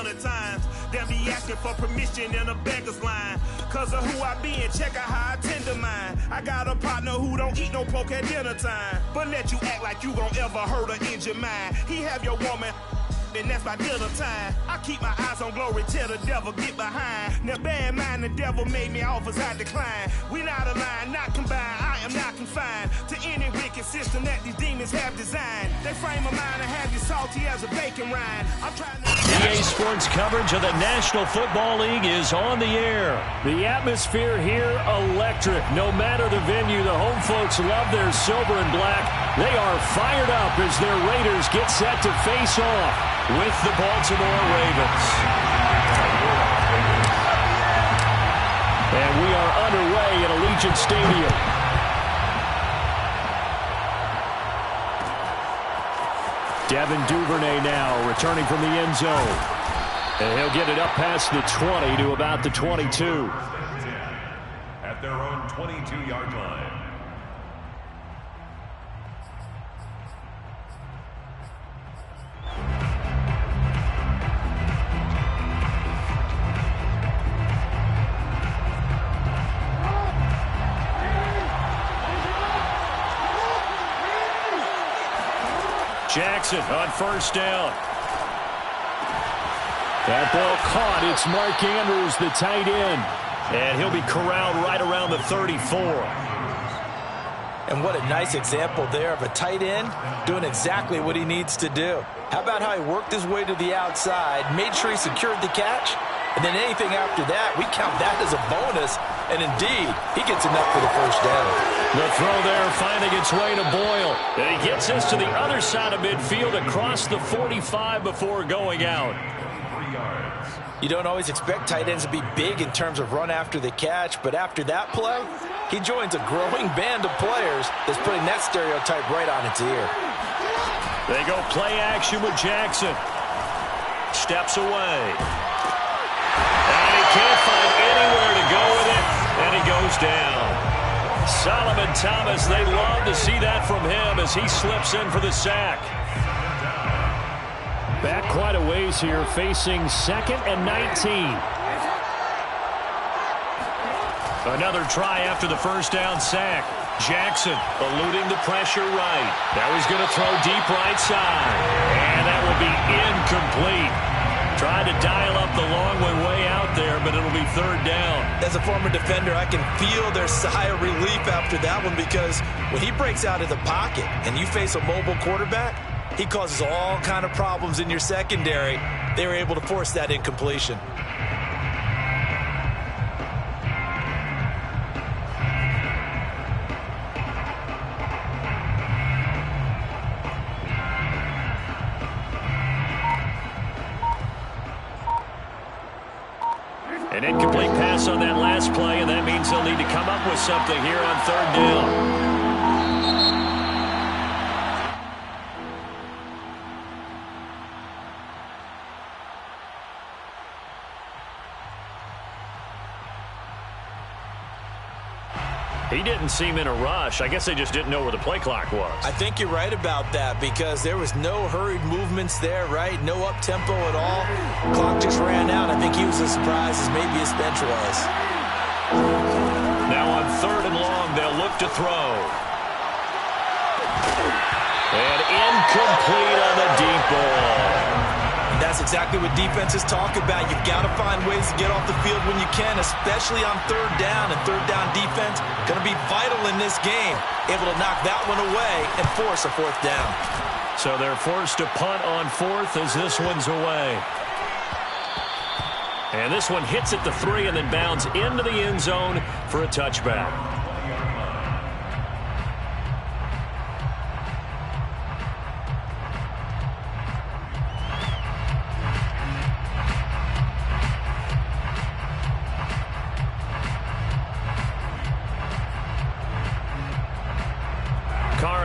100 times. They'll be asking for permission in a beggar's line. Cause of who I be and check out how I tend to mine. I got a partner who don't eat no pork at dinner time, but let you act like you gon' ever hurt or injure mine. He have your woman, and that's by dinner time. I keep my eyes on glory till the devil get behind. Now bear in mind the devil made me offers I decline. We not aligned, not combined, I am not confined to any wicked system that these demons have designed. They frame a mind and have you salty as a bacon rind. I'm trying to... EA Sports coverage of the National Football League is on the air. The atmosphere here, electric. No matter the venue, the home folks love their silver and black. They are fired up as their Raiders get set to face off with the Baltimore Ravens. And we are underway at Allegiant Stadium. Devin Duvernay now returning from the end zone. And he'll get it up past the 20 to about the 22. At their own 22-yard line. Jackson on first down. That ball caught. It's Mark Andrews, the tight end. And he'll be corralled right around the 34. And what a nice example there of a tight end doing exactly what he needs to do. How about how he worked his way to the outside, made sure he secured the catch, and then anything after that, we count that as a bonus. And indeed, he gets enough for the first down. The throw there finding its way to Boyle. And he gets us to the other side of midfield across the 45 before going out. 3 yards. You don't always expect tight ends to be big in terms of run after the catch, but after that play, he joins a growing band of players that's putting that stereotype right on its ear. They go play action with Jackson. Steps away. And he can't find anywhere to go with it, and he goes down. Solomon Thomas, they love to see that from him as he slips in for the sack. Back quite a ways here, facing 2nd and 19. Another try after the first down sack. Jackson eluding the pressure right. Now he's going to throw deep right side. And that will be incomplete. Tried to dial up the long one way out there, but it'll be 3rd down. As a former defender, I can feel their sigh of relief after that one, because when he breaks out of the pocket and you face a mobile quarterback, he causes all kind of problems in your secondary. They were able to force that incompletion. An incomplete pass on that last play, and that means they'll need to come up with something here on 3rd down. He didn't seem in a rush. I guess they just didn't know where the play clock was. I think you're right about that, because there was no hurried movements there, right? No up-tempo at all. Clock just ran out. I think he was as surprised as maybe his bench was. Now on 3rd and long, they'll look to throw. And incomplete on the deep ball. And that's exactly what defenses talk about. You've got to find ways to get off the field when you can, especially on 3rd down. And 3rd down defense going to be vital in this game. Able to knock that one away and force a 4th down. So they're forced to punt on 4th as this one's away. And this one hits at the 3 and then bounds into the end zone for a touchback.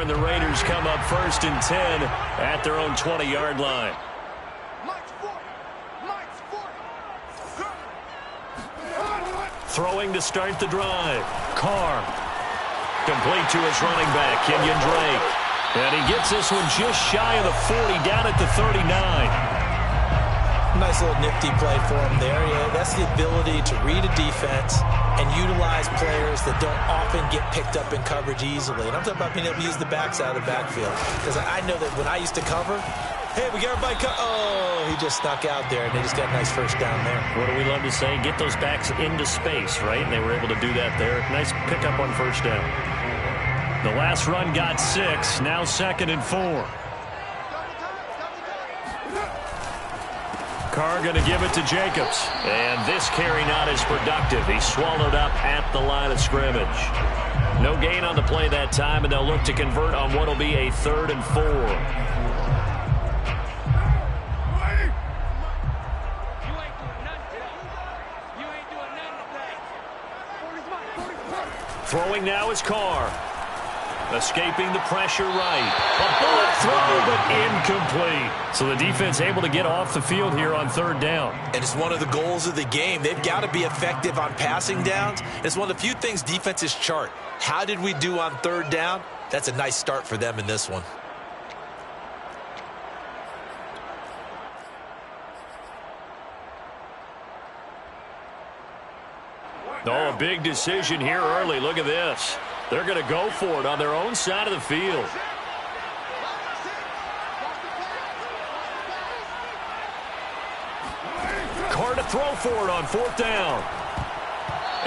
And the Raiders come up 1st and 10 at their own 20-yard line. Throwing to start the drive. Carr. Complete to his running back, Kenyon Drake. And he gets this one just shy of the 40, down at the 39. nice little nifty play for him there. Yeah, that's the ability to read a defense and utilize players that don't often get picked up in coverage easily. And I'm talking about being able to use the backside of the backfield. Because I know that when I used to cover, hey, we got everybody oh, he just snuck out there, and they just got a nice first down there. What do we love to say? Get those backs into space, right? And they were able to do that there. Nice pickup on first down. The last run got 6. Now 2nd and 4. Carr going to give it to Jacobs. And this carry not as productive. He swallowed up at the line of scrimmage. No gain on the play that time, and they'll look to convert on what will be a 3rd and 4. Throwing now is Carr. Escaping the pressure right. A bullet throw, but incomplete. So the defense able to get off the field here on 3rd down. And it's one of the goals of the game. They've got to be effective on passing downs. It's one of the few things defenses chart. How did we do on 3rd down? That's a nice start for them in this one. Oh, a big decision here early. Look at this. They're going to go for it on their own side of the field. Carr to throw for it on 4th down.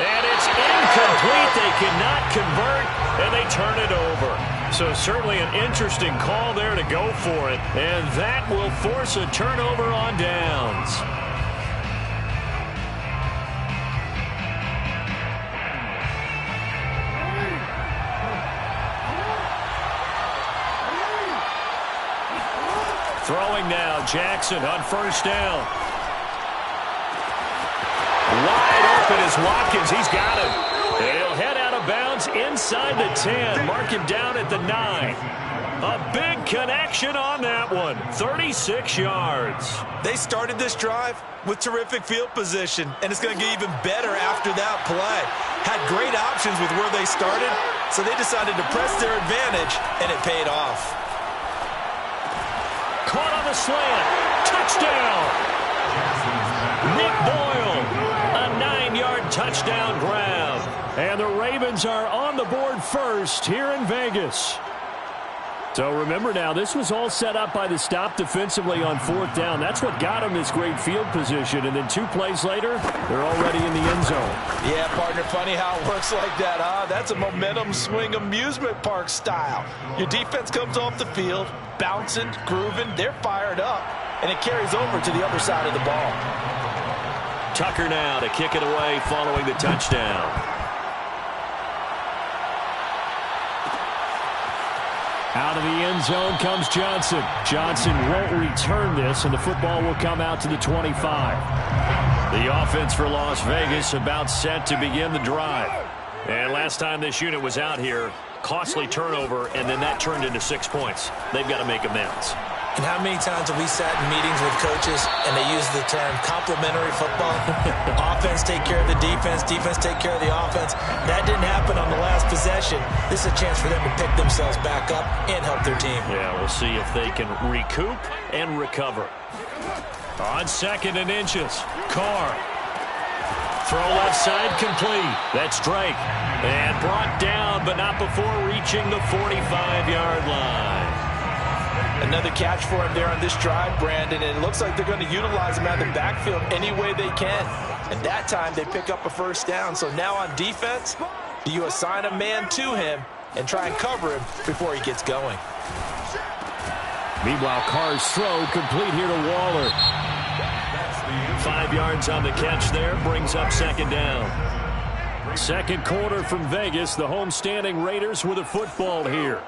And it's incomplete. They cannot convert, and they turn it over. So certainly an interesting call there to go for it. And that will force a turnover on downs. Throwing now, Jackson on 1st down. Wide open is Watkins. He's got him. And he'll head out of bounds inside the 10. Mark him down at the 9. A big connection on that one. 36 yards. They started this drive with terrific field position, and it's going to get even better after that play. Had great options with where they started, so they decided to press their advantage, and it paid off. Caught on the slant. Touchdown. Nick Boyle. A 9-yard touchdown grab. And the Ravens are on the board first here in Vegas. So remember now, this was all set up by the stop defensively on 4th down. That's what got them this great field position. And then 2 plays later, they're already in the end zone. Yeah, partner, funny how it works like that, huh? That's a momentum swing amusement park style. Your defense comes off the field, bouncing, grooving, they're fired up, and it carries over to the other side of the ball. Tucker now to kick it away following the touchdown. Out of the end zone comes Johnson. Johnson won't return this, and the football will come out to the 25. The offense for Las Vegas about set to begin the drive. And last time this unit was out here, costly turnover, and then that turned into 6 points. They've got to make amends. And how many times have we sat in meetings with coaches and they use the term complementary football? Offense take care of the defense, defense take care of the offense. That didn't happen on the last possession. This is a chance for them to pick themselves back up and help their team. Yeah, we'll see if they can recoup and recover. On 2nd and inches, Carr. Throw left side complete. That's Drake. And brought down, but not before reaching the 45-yard line. Another catch for him there on this drive, Brandon, and it looks like they're going to utilize him out of the backfield any way they can. And that time they pick up a first down. So now on defense, do you assign a man to him and try and cover him before he gets going? Meanwhile, Carr's throw complete here to Waller. 5 yards on the catch there, brings up 2nd down. 2nd quarter from Vegas, the home-standing Raiders with a football here,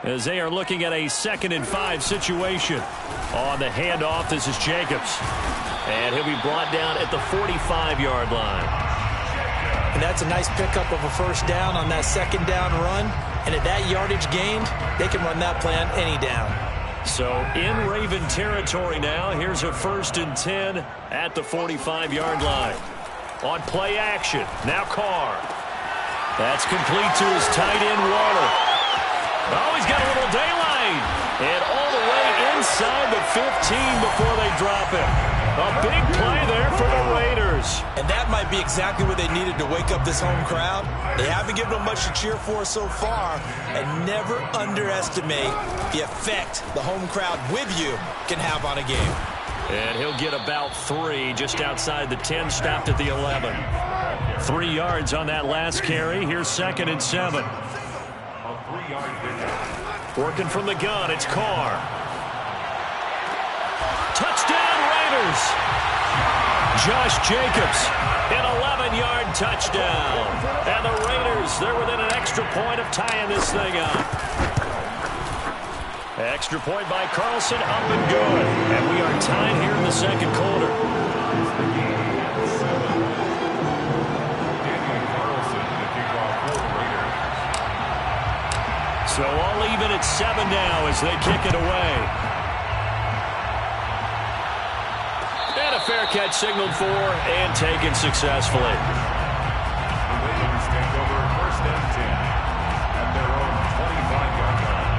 as they are looking at a 2nd and 5 situation. On the handoff, this is Jacobs. And he'll be brought down at the 45-yard line. And that's a nice pickup of a first down on that 2nd down run. And at that yardage gained, they can run that play on any down. So in Raven territory now, here's a 1st and 10 at the 45-yard line. On play action, now Carr. That's complete to his tight end, Waller. Oh, he's got a little daylight. And all the way inside the 15 before they drop it. A big play there for the Raiders. And that might be exactly what they needed to wake up this home crowd. They haven't given them much to cheer for so far, and never underestimate the effect the home crowd with you can have on a game. And he'll get about 3 just outside the 10, stopped at the 11. 3 yards on that last carry. Here's 2nd and 7. Working from the gun, it's Carr. Touchdown, Raiders! Josh Jacobs, an 11-yard touchdown. And the Raiders, they're within an extra point of tying this thing up. Extra point by Carlson, up and good. And we are tied here in the second quarter. So all even at 7 now as they kick it away. And a fair catch signaled for and taken successfully. The Raiders take over 1st and 10 at their own 25-yard line.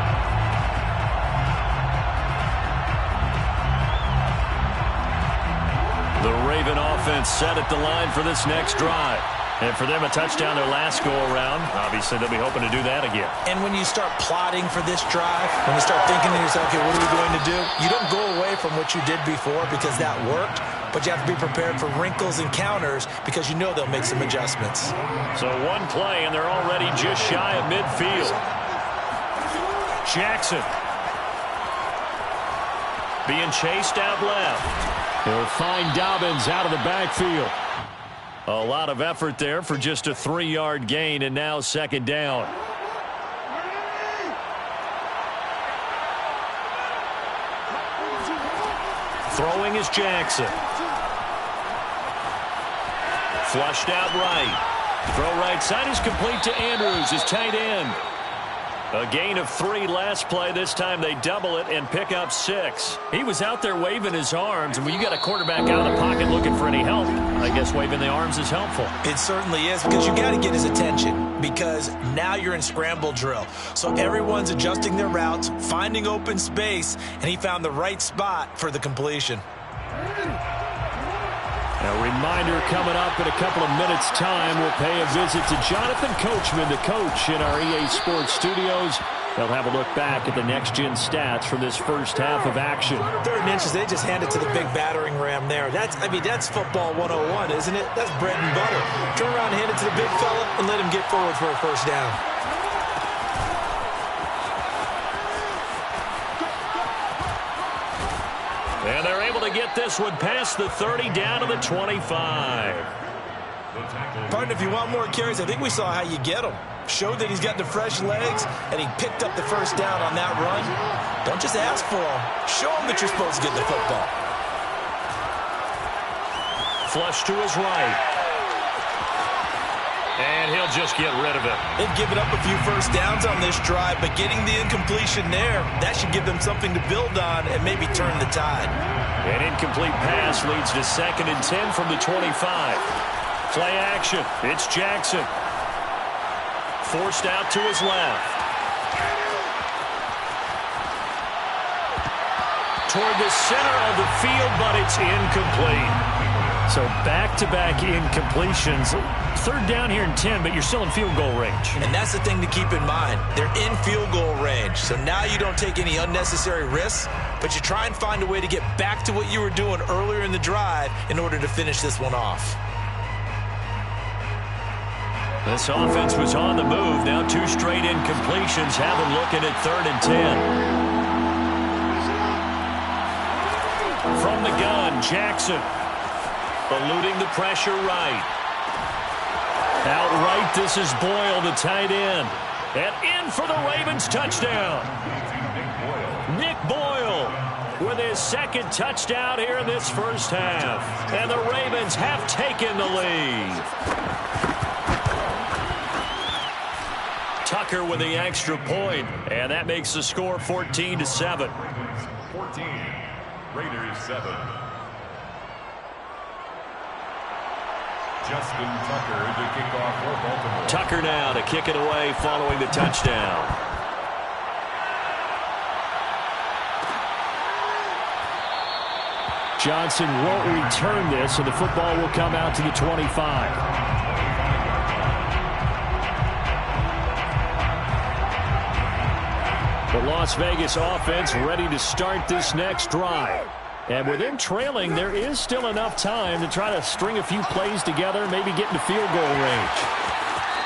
The Raven offense set at the line for this next drive. And for them, a touchdown their last go-around. Obviously, they'll be hoping to do that again. And when you start plotting for this drive, when you start thinking to yourself, okay, what are we going to do? You don't go away from what you did before because that worked, but you have to be prepared for wrinkles and counters because you know they'll make some adjustments. So one play, and they're already just shy of midfield. Jackson being chased out left. He'll find Dobbins out of the backfield. A lot of effort there for just a 3-yard gain, and now 2nd down. Throwing is Jackson. Flushed out right. Throw right side is complete to Andrews, his tight end. A gain of 3 last play. This time they double it and pick up 6. He was out there waving his arms, and when you got a quarterback out of the pocket looking for any help, I guess waving the arms is helpful. It certainly is, because you got to get his attention, because now you're in scramble drill. So everyone's adjusting their routes, finding open space, and he found the right spot for the completion. A reminder coming up in a couple of minutes' time. We'll pay a visit to Jonathan Coachman, the coach in our EA Sports studios. They'll have a look back at the next-gen stats from this first half of action. 3rd and inches, they just hand it to the big battering ram there. That's football 101, isn't it? That's bread and butter. Turn around and hand it to the big fella and let him get forward for a 1st down. And they're able to get this one past the 30 down to the 25. Partner, if you want more carries, I think we saw how you get them. Showed that he's got the fresh legs, and he picked up the 1st down on that run. Don't just ask for them. Show him that you're supposed to get the football. Flush to his right. And he'll just get rid of it. They've given up a few 1st downs on this drive, but getting the incompletion there, that should give them something to build on and maybe turn the tide. An incomplete pass leads to 2nd and 10 from the 25. Play action. It's Jackson. Forced out to his left. Toward the center of the field, but it's incomplete. So back-to-back incompletions. 3rd down here in 10, but you're still in field goal range. And that's the thing to keep in mind. They're in field goal range. So now you don't take any unnecessary risks, but you try and find a way to get back to what you were doing earlier in the drive in order to finish this one off. This offense was on the move. Now 2 straight incompletions have them looking at 3rd and 10. From the gun, Jackson. Eluding the pressure right. Outright, this is Boyle, the tight end. And in for the Ravens touchdown. Nick Boyle with his 2nd touchdown here in this first half. And the Ravens have taken the lead. Tucker with the extra point, and that makes the score 14-7. 14, Raiders 7. Justin Tucker to kick off for Baltimore. Tucker now to kick it away following the touchdown. Johnson won't return this, and the football will come out to the 25. The Las Vegas offense ready to start this next drive. And with them trailing, there is still enough time to try to string a few plays together, maybe get into field goal range.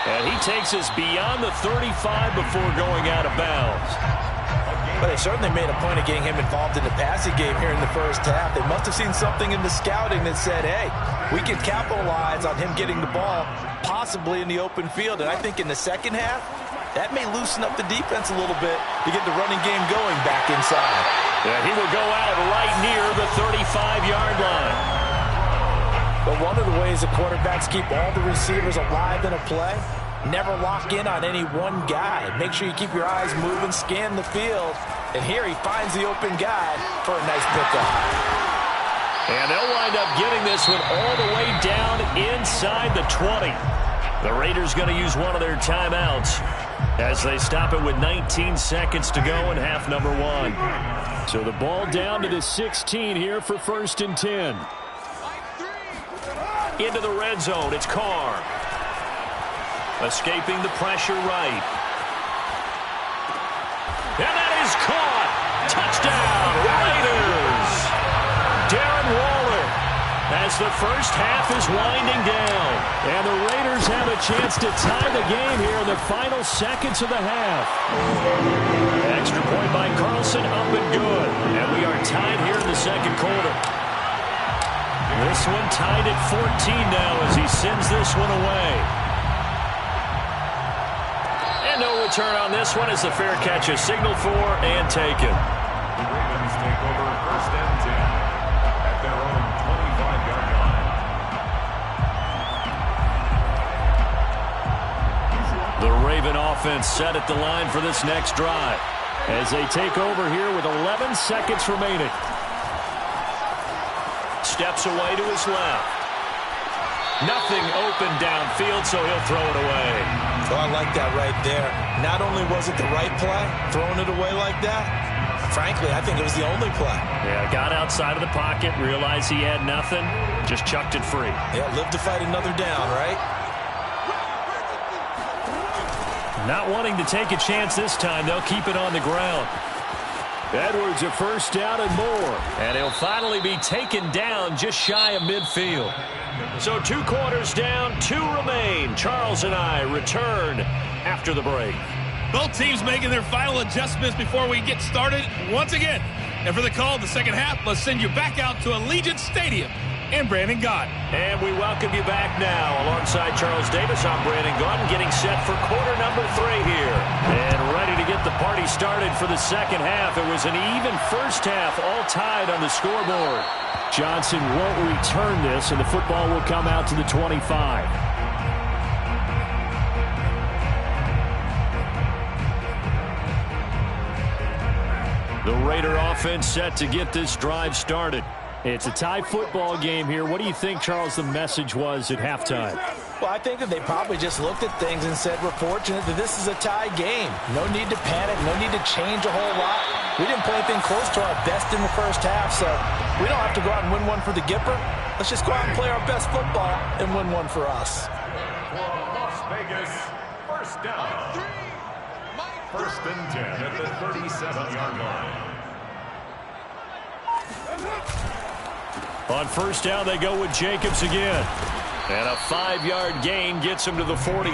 And he takes us beyond the 35 before going out of bounds. But they certainly made a point of getting him involved in the passing game here in the first half. They must have seen something in the scouting that said, hey, we can capitalize on him getting the ball, possibly in the open field. And I think in the second half, that may loosen up the defense a little bit to get the running game going back inside. Yeah, he will go out right near the 35-yard line. But one of the ways the quarterbacks keep all the receivers alive in a play, never lock in on any one guy. Make sure you keep your eyes moving, scan the field. And here he finds the open guy for a nice pickup. And they'll wind up getting this one all the way down inside the 20. The Raiders going to use one of their timeouts as they stop it with 19 seconds to go in half number one. So the ball down to the 16 here for 1st and 10. Into the red zone, it's Carr. Escaping the pressure right. And that is caught. Touchdown, Raiders. Darren Waller as the first half is winding down. And the Raiders have a chance to tie the game here in the final seconds of the half. Extra point by Carlson, up and good. And we are tied here in the second quarter. This one tied at 14 now as he sends this one away. And no return on this one as the fair catch is signaled for and taken. The Ravens take over 1st and 10 at their own 25-yard line. The Raven offense set at the line for this next drive as they take over here with 11 seconds remaining. Steps away to his left. Nothing open downfield, so he'll throw it away. Oh, I like that right there. Not only was it the right play, throwing it away like that, frankly, I think it was the only play. Yeah, got outside of the pocket, realized he had nothing, just chucked it free. Yeah, live to fight another down, right? Not wanting to take a chance this time, they'll keep it on the ground. Edwards a first down and more. And he'll finally be taken down just shy of midfield. So 2 quarters down, 2 remain. Charles and I return after the break. Both teams making their final adjustments before we get started once again. And for the call of the second half, let's send you back out to Allegiant Stadium and Brandon Gott. And we welcome you back now. Alongside Charles Davis, I'm Brandon Gott, getting set for quarter number 3 here. And ready to get the party started for the second half. It was an even first half, all tied on the scoreboard. Johnson won't return this, and the football will come out to the 25. The Raider offense set to get this drive started. It's a tie football game here. What do you think, Charles, the message was at halftime? Well, I think that they probably just looked at things and said, we're fortunate that this is a tie game. No need to panic, no need to change a whole lot. We didn't play anything close to our best in the first half, so we don't have to go out and win one for the Gipper. Let's just go out and play our best football and win one for us. For Las Vegas, first down. 1st and 10 at the 37-yard line. On first down, they go with Jacobs again. And a 5-yard gain gets him to the 42.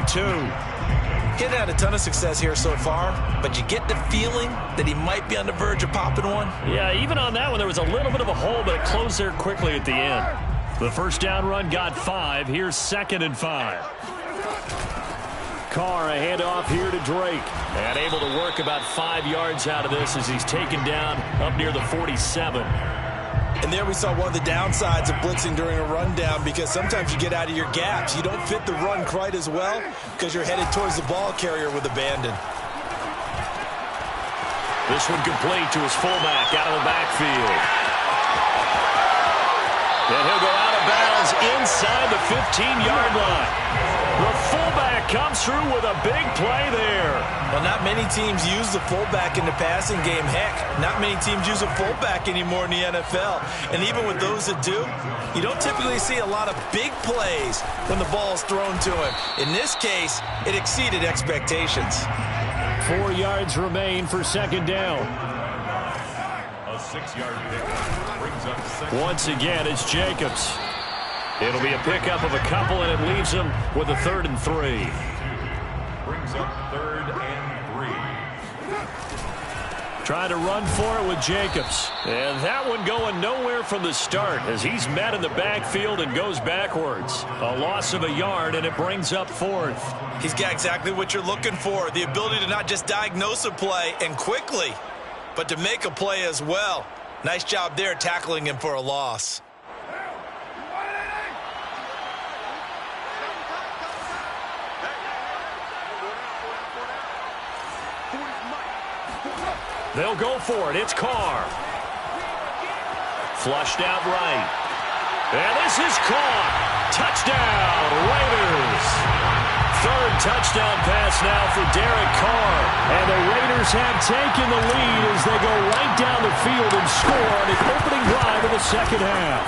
He's had a ton of success here so far, but you get the feeling that he might be on the verge of popping one. Yeah, even on that one, there was a little bit of a hole, but it closed there quickly at the end. The first down run got 5. Here's 2nd and 5. Carr, a handoff here to Drake. And able to work about 5 yards out of this as he's taken down up near the 47. And there we saw one of the downsides of blitzing during a rundown, because sometimes you get out of your gaps. You don't fit the run quite as well because you're headed towards the ball carrier with abandon. This one complete to his fullback out of the backfield. And he'll go out of bounds inside the 15-yard line. The fullback comes through with a big play there. Well, not many teams use the fullback in the passing game. Heck, not many teams use a fullback anymore in the NFL. And even with those that do, you don't typically see a lot of big plays when the ball is thrown to him. In this case, it exceeded expectations. 4 yards remain for second down. A 6-yard pickup brings up second. Once again, it's Jacobs. It'll be a pickup of a couple, and it leaves him with a 3rd and 3. Brings up 3rd and 3. Trying to run for it with Jacobs. And that one going nowhere from the start as he's met in the backfield and goes backwards. A loss of a yard, and it brings up 4th. He's got exactly what you're looking for, the ability to not just diagnose a play and quickly, but to make a play as well. Nice job there tackling him for a loss. They'll go for it. It's Carr. Flushed out right. And this is caught. Touchdown, Raiders. 3rd touchdown pass now for Derek Carr. And the Raiders have taken the lead as they go right down the field and score on the opening drive of the second half.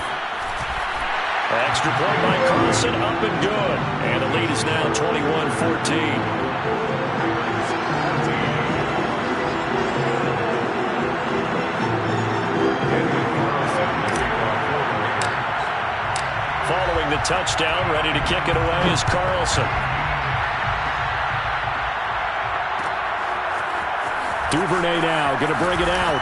Extra point by Carlson, up and good. And the lead is now 21-14. Following the touchdown, ready to kick it away is Carlson. Duvernay now going to bring it out.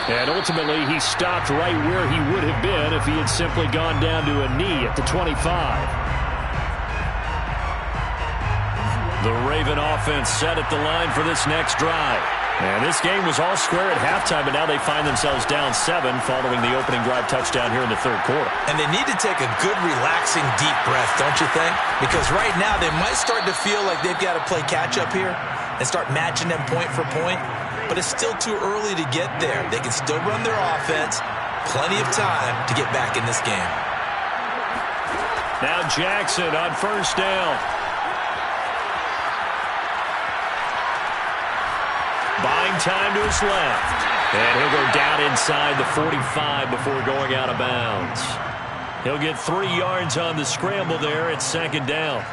And ultimately, he stopped right where he would have been if he had simply gone down to a knee at the 25. The Raven offense set at the line for this next drive. And this game was all square at halftime, but now they find themselves down 7 following the opening drive touchdown here in the 3rd quarter. And they need to take a good, relaxing, deep breath, don't you think? Because right now they might start to feel like they've got to play catch-up here and start matching them point for point. But it's still too early to get there. They can still run their offense. Plenty of time to get back in this game. Now Jackson on 1st down. Buying time to his left. And he'll go down inside the 45 before going out of bounds. He'll get 3 yards on the scramble there at 2nd down.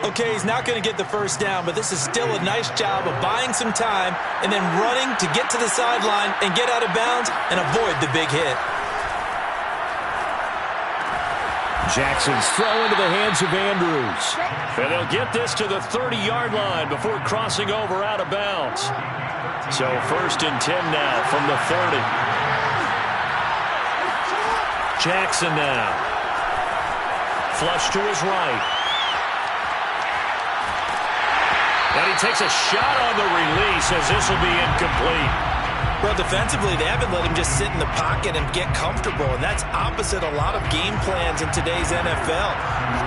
Okay, he's not going to get the 1st down, but this is still a nice job of buying some time and then running to get to the sideline and get out of bounds and avoid the big hit. Jackson's throw into the hands of Andrews. And they'll get this to the 30-yard line before crossing over out of bounds. So 1st and 10 now from the 30. Jackson now. Flush to his right. And he takes a shot on the release as this will be incomplete. Well, defensively, they haven't let him just sit in the pocket and get comfortable, and that's opposite a lot of game plans in today's NFL.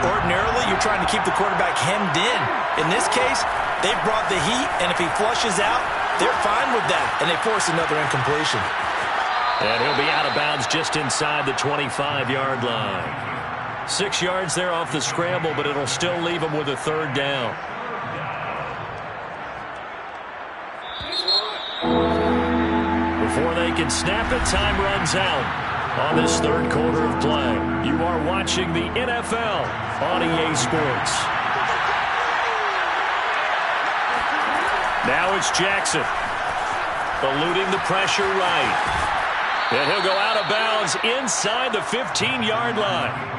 Ordinarily, you're trying to keep the quarterback hemmed in. In this case, they've brought the heat, and if he flushes out, they're fine with that, and they force another incompletion. And he'll be out of bounds just inside the 25-yard line. 6 yards there off the scramble, but it'll still leave him with a 3rd down. Before they can snap it, time runs out on this 3rd quarter of play. You are watching the NFL on EA Sports. Now it's Jackson. Eluding the pressure right. And he'll go out of bounds inside the 15-yard line.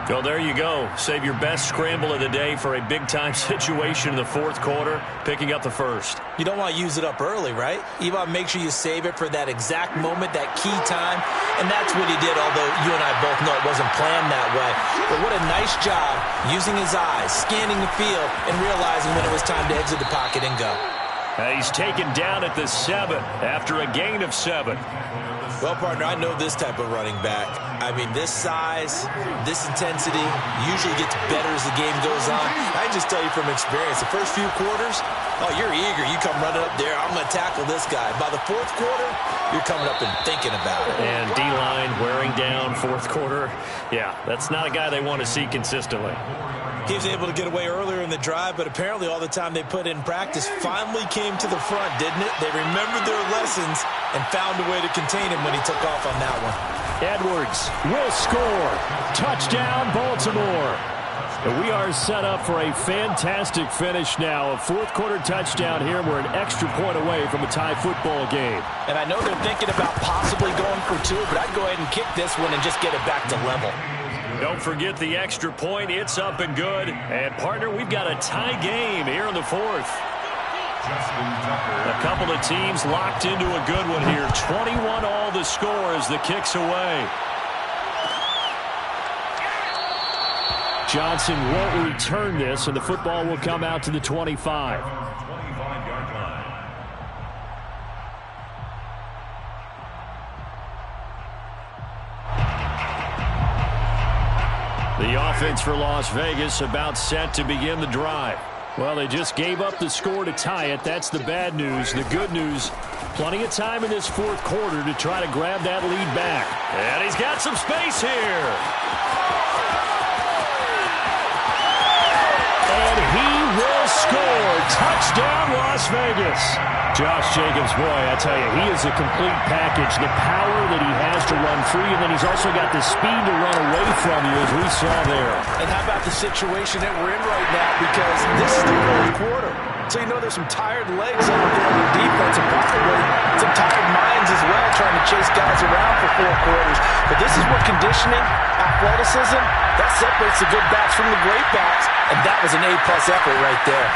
Well, there you go. Save your best scramble of the day for a big-time situation in the 4th quarter, picking up the 1st. You don't want to use it up early, right? You want to make sure you save it for that exact moment, that key time. And that's what he did, although you and I both know it wasn't planned that way. But what a nice job using his eyes, scanning the field, and realizing when it was time to exit the pocket and go. He's taken down at the 7 after a gain of 7. Well, partner, I know this type of running back. I mean, this size, this intensity usually gets better as the game goes on. I can just tell you from experience, the first few quarters, oh, you're eager. You come running up there, I'm going to tackle this guy. By the fourth quarter, you're coming up and thinking about it. And D-line wearing down fourth quarter. Yeah, that's not a guy they want to see consistently. He was able to get away earlier in the drive, but apparently all the time they put in practice finally came to the front, didn't it? They remembered their lessons and found a way to contain him when he took off on that one. Edwards will score. Touchdown, Baltimore. And we are set up for a fantastic finish now. A fourth quarter touchdown here. We're an extra point away from a tie football game. And I know they're thinking about possibly going for 2, but I'd go ahead and kick this one and just get it back to level. Don't forget the extra point. It's up and good. And, partner, we've got a tie game here in the fourth. A couple of teams locked into a good one here. 21 all the score as the kick's away. Johnson won't return this, and the football will come out to the 25. The offense for Las Vegas about set to begin the drive. Well, they just gave up the score to tie it. That's the bad news. The good news, plenty of time in this fourth quarter to try to grab that lead back. And he's got some space here. And he will score. Touchdown, Las Vegas. Josh Jacobs, boy, I tell you, he is a complete package. The power that he has to run free, and then he's also got the speed to run away from you, as we saw there. And how about the situation that we're in right now? Because this is the fourth quarter. So you know there's some tired legs out there on the defense, and probably some tired minds as well, trying to chase guys around for 4 quarters. But this is what conditioning, athleticism, that separates the good backs from the great backs, and that was an A-plus effort right there.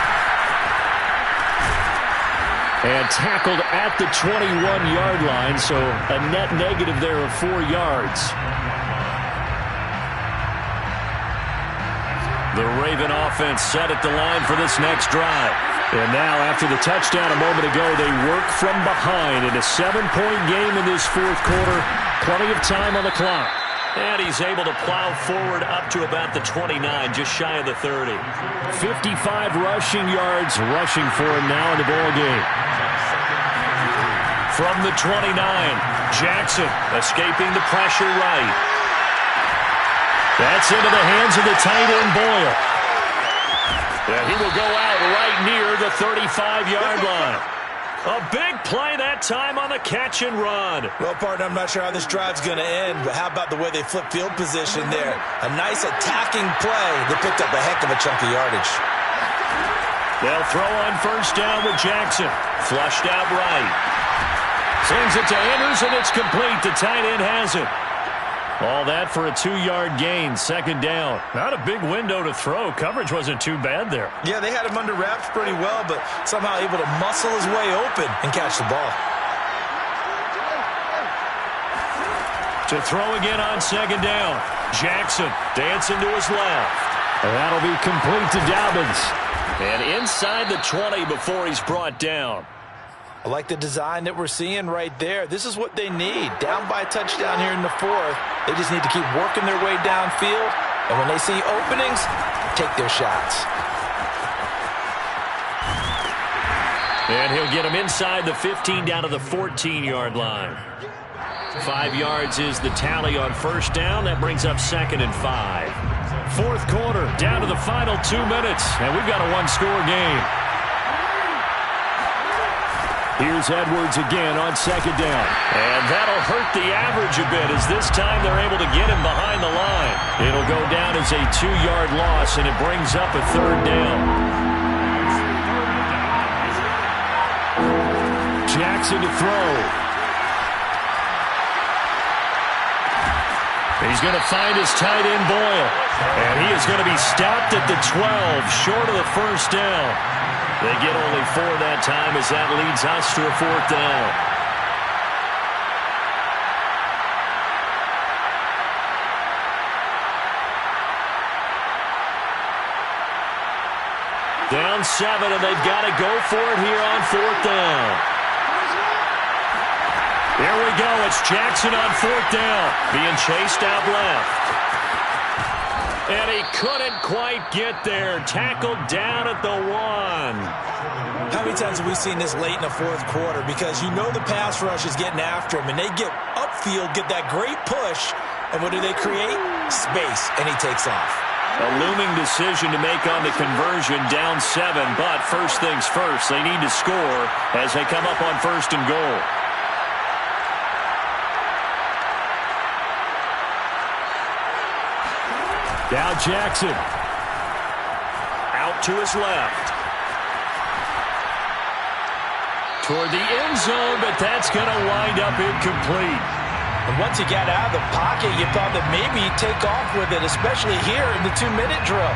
And tackled at the 21-yard line, so a net negative there of 4 yards. The Raven offense set at the line for this next drive. And now, after the touchdown a moment ago, they work from behind in a 7-point game in this fourth quarter. Plenty of time on the clock. And he's able to plow forward up to about the 29, just shy of the 30. 55 rushing yards rushing for him now in the ball game. From the 29, Jackson escaping the pressure right. That's into the hands of the tight end, Boyle. Yeah, he will go out right near the 35-yard line. A big play that time on the catch and run. Well, partner, I'm not sure how this drive's going to end, but how about the way they flip field position there? A nice attacking play. They picked up a heck of a chunk of yardage. They'll throw on first down with Jackson. Flushed out right. Sends it to Andrews, and it's complete. The tight end has it. All that for a 2-yard gain, second down. Not a big window to throw. Coverage wasn't too bad there. Yeah, they had him under wraps pretty well, but somehow able to muscle his way open and catch the ball. To throw again on second down. Jackson dancing to his left. And that'll be complete to Dobbins. And inside the 20 before he's brought down. I like the design that we're seeing right there. This is what they need. Down by a touchdown here in the fourth. They just need to keep working their way downfield. And when they see openings, take their shots. And he'll get him inside the 15 down to the 14-yard line. 5 yards is the tally on first down. That brings up 2nd and 5. Fourth quarter, down to the final 2 minutes. And we've got a one-score game. Here's Edwards again on second down. And that'll hurt the average a bit as this time they're able to get him behind the line. It'll go down as a 2-yard loss, and it brings up a third down. Jackson to throw. He's going to find his tight end, Boyle. And he is going to be stopped at the 12, short of the first down. They get only 4 that time as that leads us to a fourth down. Down 7, and they've got to go for it here on 4th down. Here we go. It's Jackson on 4th down, being chased out left. And he couldn't quite get there. Tackled down at the 1. How many times have we seen this late in the fourth quarter? Because you know the pass rush is getting after him, and they get upfield, get that great push, and what do they create? Space, and he takes off. A looming decision to make on the conversion, down 7, but first things first, they need to score as they come up on 1st and goal. Now Jackson. Out to his left. Toward the end zone, but that's going to wind up incomplete. And once he got out of the pocket, you thought that maybe he'd take off with it, especially here in the 2-minute drill.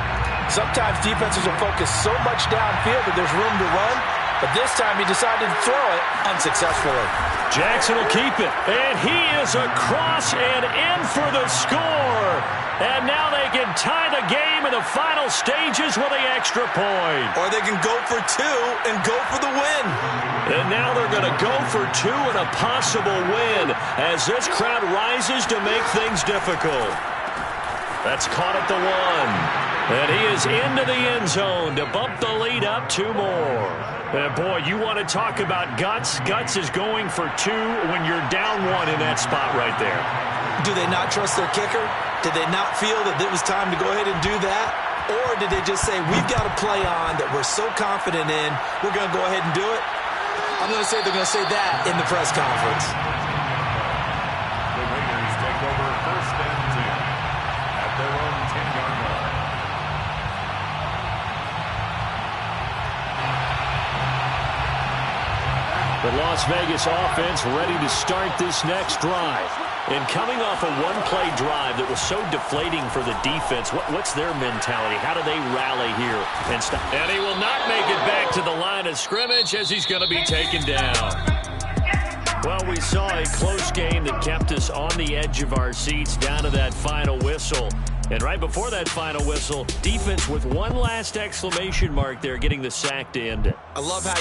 Sometimes defenses will focus so much downfield that there's room to run, but this time he decided to throw it unsuccessfully. Jackson will keep it, and he is across and in for the score. And now they can tie the game in the final stages with the extra point. Or they can go for 2 and go for the win. And now they're going to go for 2 and a possible win as this crowd rises to make things difficult. That's caught at the 1. And he is into the end zone to bump the lead up 2 more. And boy, you want to talk about guts. Guts is going for 2 when you're down 1 in that spot right there. Do they not trust their kicker? Did they not feel that it was time to go ahead and do that? Or did they just say, we've got a play on that we're so confident in, we're going to go ahead and do it? I'm going to say they're going to say that in the press conference. The Raiders take over 1st and 10 at their own 10-yard line. The Las Vegas offense ready to start this next drive. And coming off a one-play drive that was so deflating for the defense, what's their mentality? How do they rally here and stop? And he will not make it back to the line of scrimmage as he's going to be taken down. Well, we saw a close game that kept us on the edge of our seats down to that final whistle. And right before that final whistle, defense with one last exclamation mark there, getting the sack to end it. I love how